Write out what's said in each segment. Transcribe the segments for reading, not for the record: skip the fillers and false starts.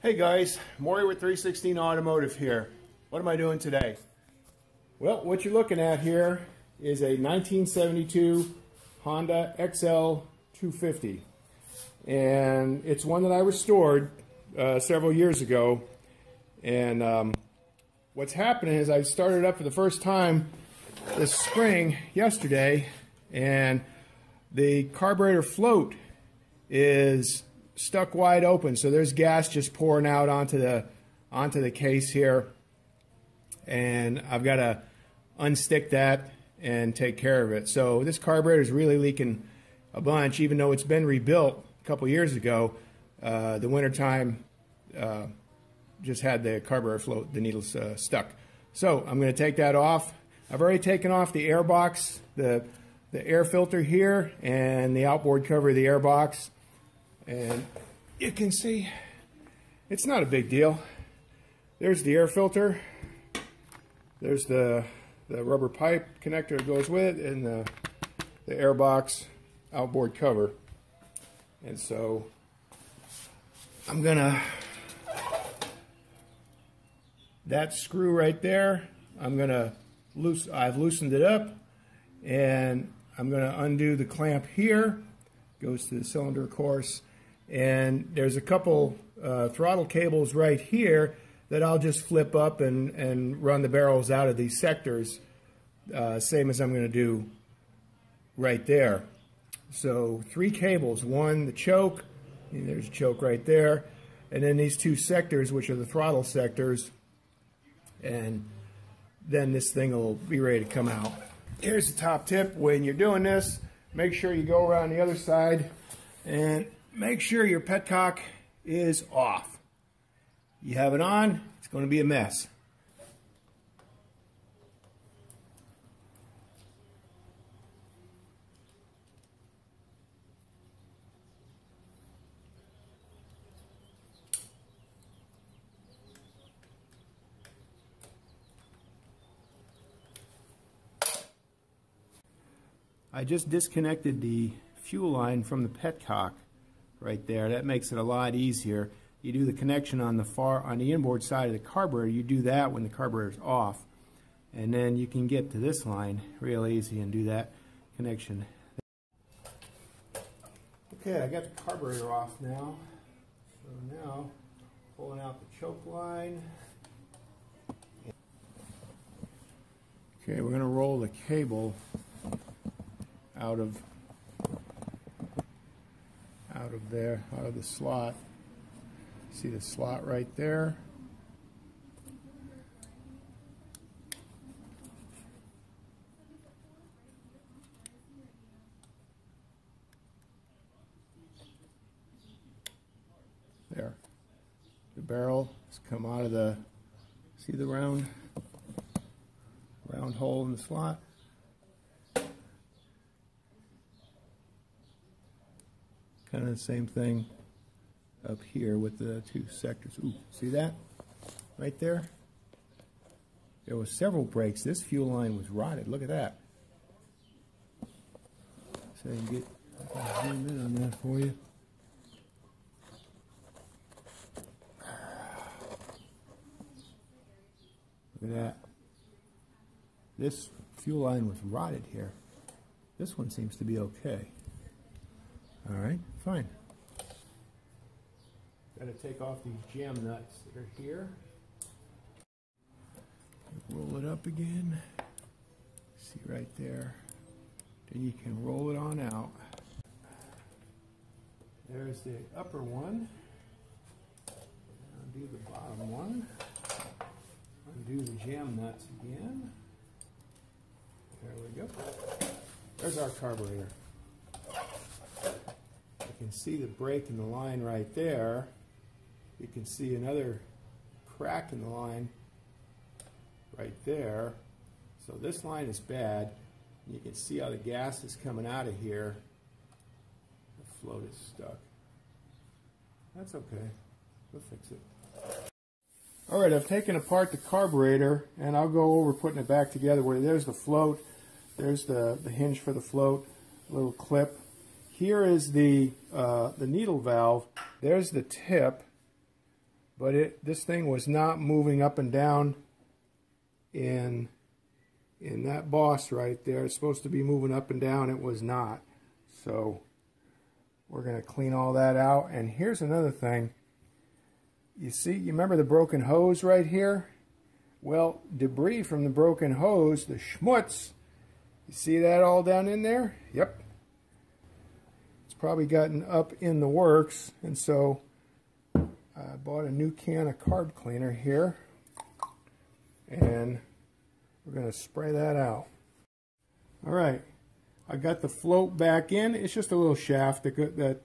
Hey guys, Maury with 316 Automotive here. What am I doing today? Well, what you're looking at here is a 1972 Honda XL250. And it's one that I restored several years ago. And what's happening is I started up for the first time this spring, yesterday, and the carburetor float is stuck wide open, so there's gas just pouring out onto the case here, and I've got to unstick that and take care of it. So this carburetor is really leaking a bunch, even though it's been rebuilt a couple years ago. The wintertime just had the carburetor float, the needles stuck. So I'm going to take that off. I've already taken off the air box, the air filter here, and the outboard cover of the air box. And you can see it's not a big deal. There's the air filter. There's the rubber pipe connector that goes with it, and the air box outboard cover. And so I'm gonna, that screw right there, I've loosened it up, and I'm gonna undo the clamp here. Goes to the cylinder, of course. And there's a couple throttle cables right here that I'll just flip up and run the barrels out of these sectors, same as I'm going to do right there. So 3 cables, one the choke, and there's a choke right there, and then these 2 sectors, which are the throttle sectors, and then this thing will be ready to come out. Here's the top tip. When you're doing this, make sure you go around the other side and make sure your petcock is off. You have it on, it's going to be a mess. I just disconnected the fuel line from the petcock right there. That makes it a lot easier. You do the connection on the inboard side of the carburetor. You do that when the carburetor's off, and then you can get to this line real easy and do that connection. Okay, I got the carburetor off now. So now, pulling out the choke line. Okay, we're going to roll the cable out of there, out of the slot. See the slot right there? There. The barrel has come out of the, see the round hole in the slot? Kind of the same thing up here with the 2 sectors. Ooh, see that? Right there? There was several breaks. This fuel line was rotted. Look at that. So I can zoom in on that for you. Look at that. This fuel line was rotted here. This one seems to be okay. All right, fine. Got to take off these jam nuts that are here. Roll it up again. See right there. Then you can roll it on out. There's the upper one. Undo the bottom one. Undo the jam nuts again. There we go. There's our carburetor. You can see the break in the line right there. You can see another crack in the line right there. So this line is bad. You can see how the gas is coming out of here. The float is stuck. That's okay. We'll fix it. Alright, I've taken apart the carburetor, and I'll go over putting it back together. Where there's the float, there's the hinge for the float, little clip. Here is the needle valve. There's the tip, but this thing was not moving up and down in that boss right there. It's supposed to be moving up and down. It was not. So we're going to clean all that out. And here's another thing. You see, you remember the broken hose right here? Well, debris from the broken hose, the schmutz, you see that all down in there? Yep. It's probably gotten up in the works, and so I bought a new can of carb cleaner here, and we're going to spray that out. All right, I got the float back in. It's just a little shaft that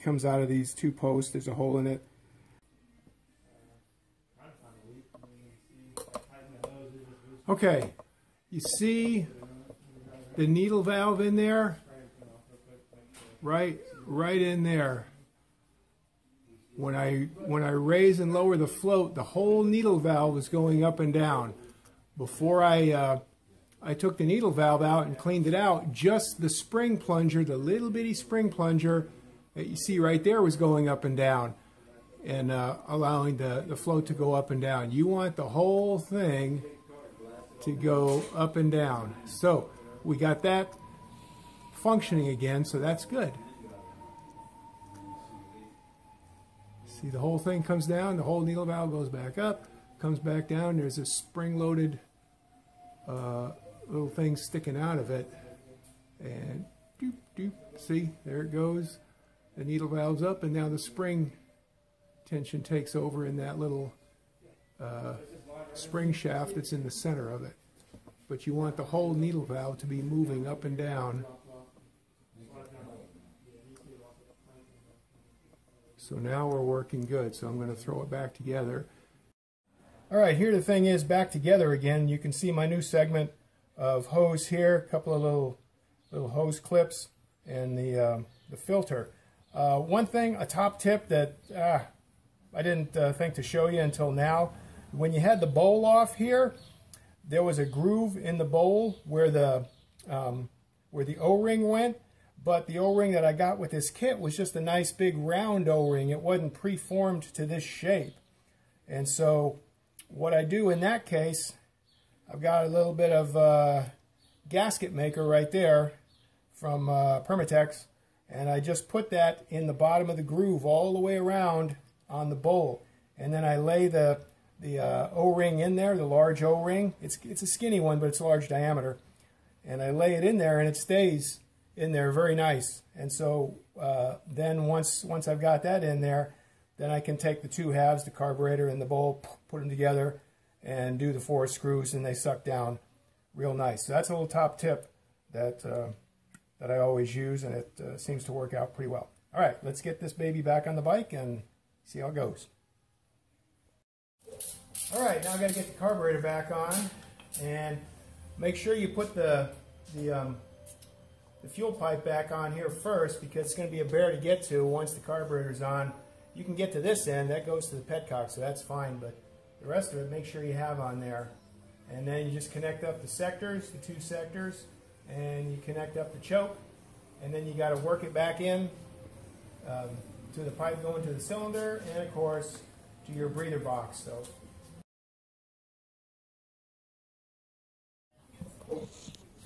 comes out of these two posts. There's a hole in it. Okay, you see the needle valve in there? Right in there. When I raise and lower the float, the whole needle valve is going up and down. Before I took the needle valve out and cleaned it out, just the spring plunger, the little bitty spring plunger that you see right there, was going up and down and allowing the float to go up and down. You want the whole thing to go up and down. So we got that functioning again, so that's good. See, the whole thing comes down, the whole needle valve goes back up, comes back down. There's a spring-loaded little thing sticking out of it, and doop, doop. See, there it goes. The needle valve's up, and now the spring tension takes over in that little spring shaft that's in the center of it. But you want the whole needle valve to be moving up and down. So now we're working good. So I'm going to throw it back together. All right, here the thing is back together again. You can see my new segment of hose here, a couple of little hose clips, and the filter. One thing, a top tip that I didn't think to show you until now. When you had the bowl off here, there was a groove in the bowl where the O-ring went, but the O-ring that I got with this kit was just a nice big round O-ring. It wasn't preformed to this shape. And so what I do in that case, I've got a little bit of gasket maker right there from Permatex, and I just put that in the bottom of the groove all the way around on the bowl. And then I lay the O-ring in there, the large O-ring. It's a skinny one, but it's a large diameter. And I lay it in there, and it stays in there very nice. And so then once I've got that in there, then I can take the two halves, the carburetor and the bowl, put them together, and do the 4 screws, and they suck down real nice. So that's a little top tip that I always use, and it seems to work out pretty well. All right, let's get this baby back on the bike and see how it goes. All right, now I've got to get the carburetor back on, and make sure you put the fuel pipe back on here first, because it's going to be a bear to get to once the carburetor's on. You can get to this end, that goes to the petcock, so that's fine, but the rest of it, make sure you have on there. And then you just connect up the sectors, the 2 sectors, and you connect up the choke, and then you got to work it back in to the pipe going to the cylinder, and of course to your breather box. So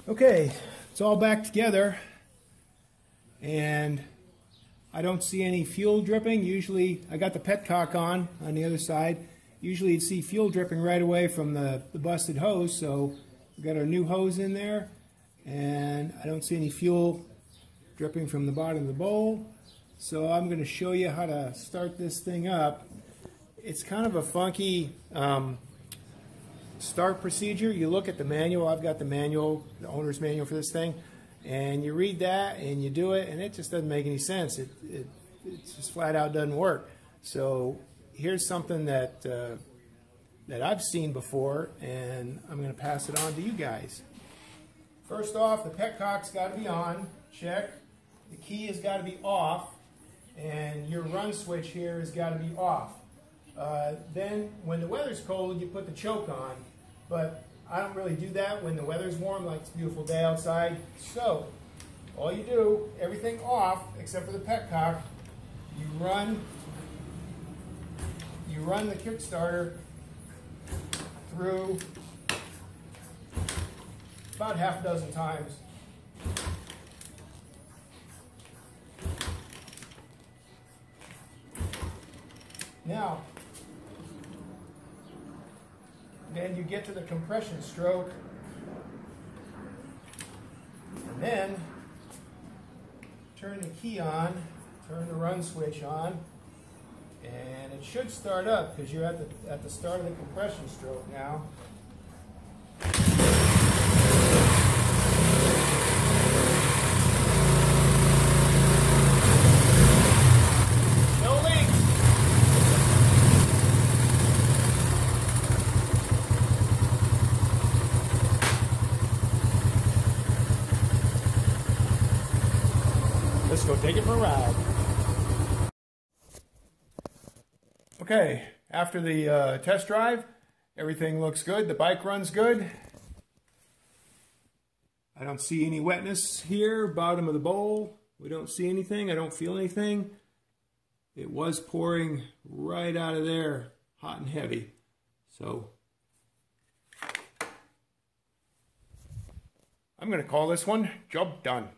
okay, it's all back together, and I don't see any fuel dripping. Usually, I got the petcock on the other side. Usually you'd see fuel dripping right away from the busted hose, so we've got our new hose in there, and I don't see any fuel dripping from the bottom of the bowl. So I'm going to show you how to start this thing up. It's kind of a funky start procedure. You look at the manual. I've got the manual, the owner's manual for this thing, and you read that and you do it, and it just doesn't make any sense. It just flat out doesn't work. So here's something that that I've seen before, and I'm going to pass it on to you guys. First off, the petcock's got to be on. Check. The key has got to be off, and your run switch here has got to be off. Then, when the weather's cold, you put the choke on. But I don't really do that when the weather's warm, like it's a beautiful day outside. So, all you do, everything off except for the petcock. You run the Kickstarter through about half a dozen times. Now, then you get to the compression stroke, and then turn the key on, turn the run switch on, and it should start up because you're at the start of the compression stroke now. Let's go take it for a ride. Okay, after the test drive, everything looks good. The bike runs good. I don't see any wetness here, bottom of the bowl. We don't see anything. I don't feel anything. It was pouring right out of there, hot and heavy. So I'm going to call this one job done.